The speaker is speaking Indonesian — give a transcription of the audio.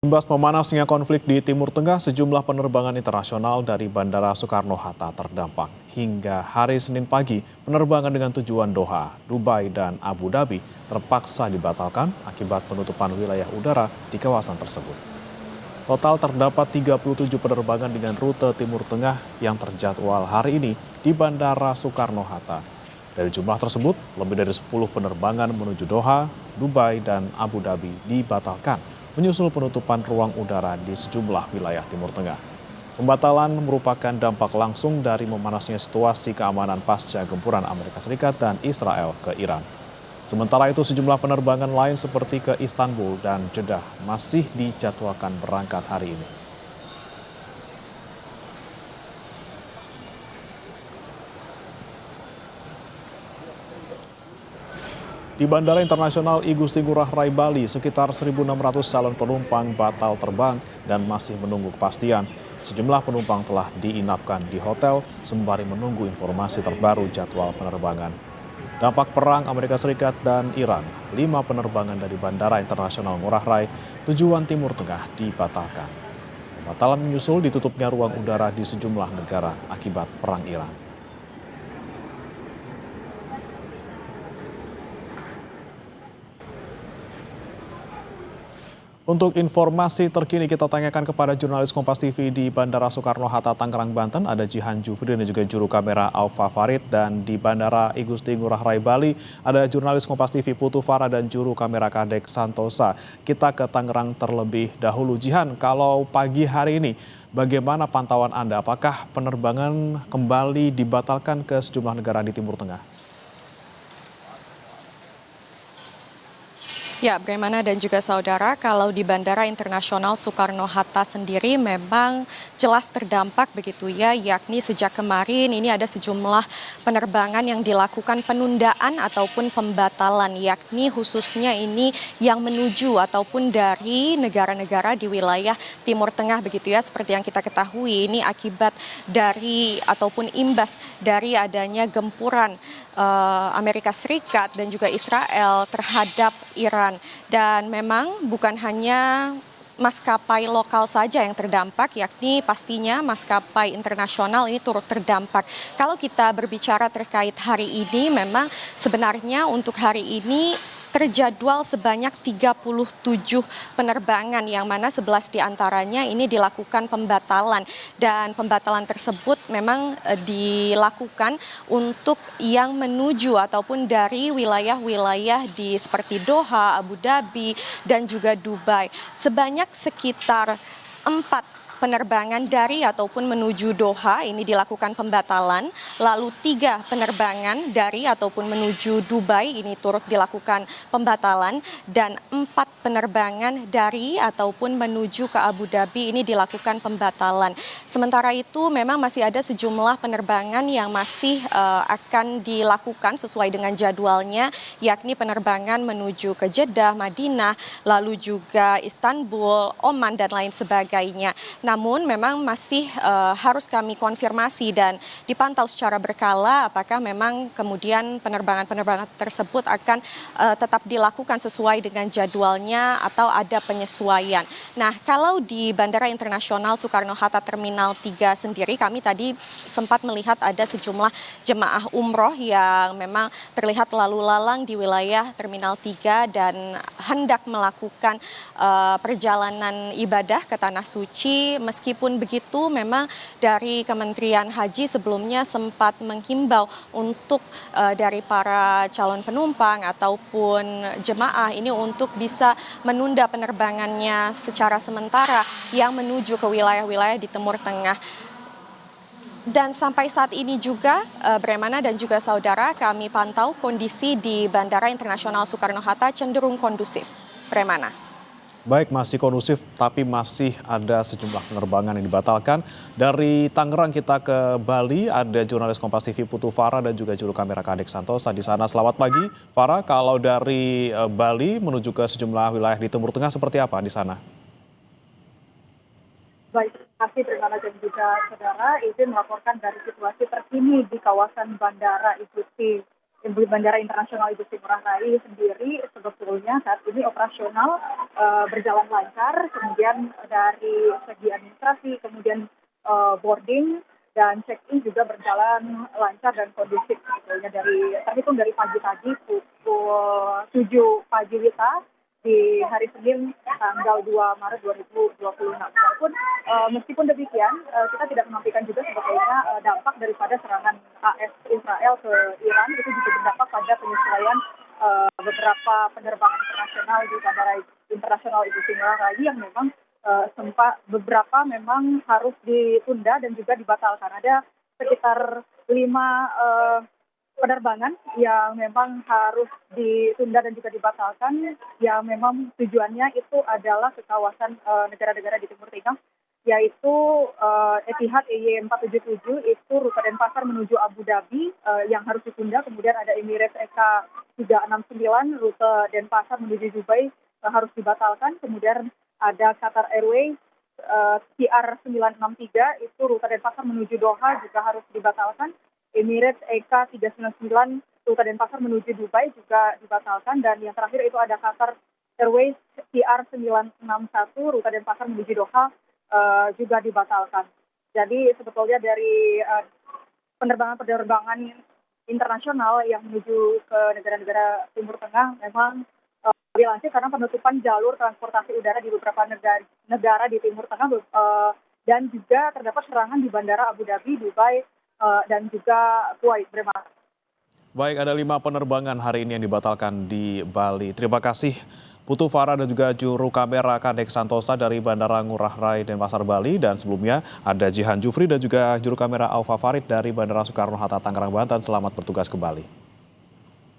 Imbas memanasnya konflik di Timur Tengah, sejumlah penerbangan internasional dari Bandara Soekarno-Hatta terdampak. Hingga hari Senin pagi, penerbangan dengan tujuan Doha, Dubai, dan Abu Dhabi terpaksa dibatalkan akibat penutupan wilayah udara di kawasan tersebut. Total terdapat 37 penerbangan dengan rute Timur Tengah yang terjadwal hari ini di Bandara Soekarno-Hatta. Dari jumlah tersebut, lebih dari 10 penerbangan menuju Doha, Dubai, dan Abu Dhabi dibatalkan menyusul penutupan ruang udara di sejumlah wilayah Timur Tengah. Pembatalan merupakan dampak langsung dari memanasnya situasi keamanan pasca gempuran Amerika Serikat dan Israel ke Iran. Sementara itu sejumlah penerbangan lain seperti ke Istanbul dan Jeddah masih dijadwalkan berangkat hari ini. Di Bandara Internasional I Gusti Ngurah Rai Bali, sekitar 1.600 calon penumpang batal terbang dan masih menunggu kepastian. Sejumlah penumpang telah diinapkan di hotel sembari menunggu informasi terbaru jadwal penerbangan. Dampak perang Amerika Serikat dan Iran, 5 penerbangan dari Bandara Internasional Ngurah Rai tujuan Timur Tengah dibatalkan. Pembatalan menyusul ditutupnya ruang udara di sejumlah negara akibat perang Iran. Untuk informasi terkini kita tanyakan kepada jurnalis Kompas TV di Bandara Soekarno-Hatta, Tangerang, Banten. Ada Jihan Jufri dan juga juru kamera Alfa Farid. Dan di Bandara I Gusti Ngurah Rai Bali ada jurnalis Kompas TV Putu Farah dan juru kamera Kadek Santosa. Kita ke Tangerang terlebih dahulu. Jihan, kalau pagi hari ini bagaimana pantauan Anda? Apakah penerbangan kembali dibatalkan ke sejumlah negara di Timur Tengah? Ya, bagaimana dan juga saudara, kalau di Bandara Internasional Soekarno-Hatta sendiri memang jelas terdampak begitu ya, yakni sejak kemarin ini ada sejumlah penerbangan yang dilakukan penundaan ataupun pembatalan, yakni khususnya ini yang menuju ataupun dari negara-negara di wilayah Timur Tengah begitu ya, seperti yang kita ketahui ini akibat dari ataupun imbas dari adanya gempuran Amerika Serikat dan juga Israel terhadap Iran. Dan memang bukan hanya maskapai lokal saja yang terdampak, yakni pastinya maskapai internasional ini turut terdampak. Kalau kita berbicara terkait hari ini, memang sebenarnya untuk hari ini terjadwal sebanyak 37 penerbangan yang mana 11 diantaranya ini dilakukan pembatalan, dan pembatalan tersebut memang dilakukan untuk yang menuju ataupun dari wilayah-wilayah di seperti Doha, Abu Dhabi, dan juga Dubai. Sebanyak sekitar 4 penerbangan dari ataupun menuju Doha ini dilakukan pembatalan, lalu 3 penerbangan dari ataupun menuju Dubai ini turut dilakukan pembatalan, dan 4 penerbangan dari ataupun menuju ke Abu Dhabi ini dilakukan pembatalan. Sementara itu memang masih ada sejumlah penerbangan yang masih akan dilakukan sesuai dengan jadwalnya, yakni penerbangan menuju ke Jeddah, Madinah, lalu juga Istanbul, Oman, dan lain sebagainya. Namun memang masih harus kami konfirmasi dan dipantau secara berkala apakah memang kemudian penerbangan-penerbangan tersebut akan tetap dilakukan sesuai dengan jadwalnya atau ada penyesuaian. Nah, kalau di Bandara Internasional Soekarno-Hatta Terminal 3 sendiri, kami tadi sempat melihat ada sejumlah jemaah umroh yang memang terlihat lalu lalang di wilayah Terminal 3 dan hendak melakukan perjalanan ibadah ke Tanah Suci. Meskipun begitu, memang dari Kementerian Haji sebelumnya sempat menghimbau untuk dari para calon penumpang ataupun jemaah ini untuk bisa menunda penerbangannya secara sementara yang menuju ke wilayah-wilayah di Timur Tengah. Dan sampai saat ini juga, Bremana dan juga saudara, kami pantau kondisi di Bandara Internasional Soekarno-Hatta cenderung kondusif. Bremana. Baik, masih kondusif, tapi masih ada sejumlah penerbangan yang dibatalkan. Dari Tangerang kita ke Bali, ada jurnalis Kompas TV Putu Farah dan juga juru kamera Kadek Santosa di sana. Selamat pagi, Farah. Kalau dari Bali menuju ke sejumlah wilayah di Timur Tengah seperti apa di sana? Baik, terima kasih Trihana dan juga saudara. Izin melaporkan dari situasi terkini di kawasan Bandara Igusti Bandara Internasional Igusti Ngurah Rai sendiri sebetulnya saat ini operasional berjalan lancar, kemudian dari segi administrasi, kemudian boarding dan check-in juga berjalan lancar dan kondusif sebetulnya terhitung dari pagi tadi pukul 7 pagi WITA di hari Senin tanggal 2 Maret 2026. Walaupun meskipun demikian, kita tidak menafikan juga sebetulnya dampak daripada serangan AS Israel ke Iran itu juga berdampak pada penyesuaian beberapa penerbangan internasional di Bandara Internasional Igusti Ngurah Rai yang memang sempat beberapa memang harus ditunda dan juga dibatalkan. Ada sekitar 5 penerbangan yang memang harus ditunda dan juga dibatalkan, yang memang tujuannya itu adalah ke kawasan negara-negara di Timur Tengah, yaitu Etihad EY477 itu rute Denpasar menuju Abu Dhabi yang harus ditunda, kemudian ada Emirates EK369 rute Denpasar menuju Dubai harus dibatalkan, kemudian ada Qatar Airways CR963 itu rute Denpasar menuju Doha juga harus dibatalkan. Emirates EK399 rute Denpasar menuju Dubai juga dibatalkan, dan yang terakhir itu ada Qatar Airways CR961 rute Denpasar menuju Doha juga dibatalkan. Jadi sebetulnya dari penerbangan internasional yang menuju ke negara-negara Timur Tengah memang dilansir karena penutupan jalur transportasi udara di beberapa negara di Timur Tengah dan juga terdapat serangan di Bandara Abu Dhabi, Dubai, dan juga Kuwait. Baik, ada 5 penerbangan hari ini yang dibatalkan di Bali. Terima kasih Putu Farah dan juga juru kamera Kadek Santosa dari Bandara Ngurah Rai Denpasar, Bali. Dan sebelumnya ada Jihan Jufri dan juga juru kamera Aufa Farid dari Bandara Soekarno-Hatta, Tangerang, Banten. Selamat bertugas kembali.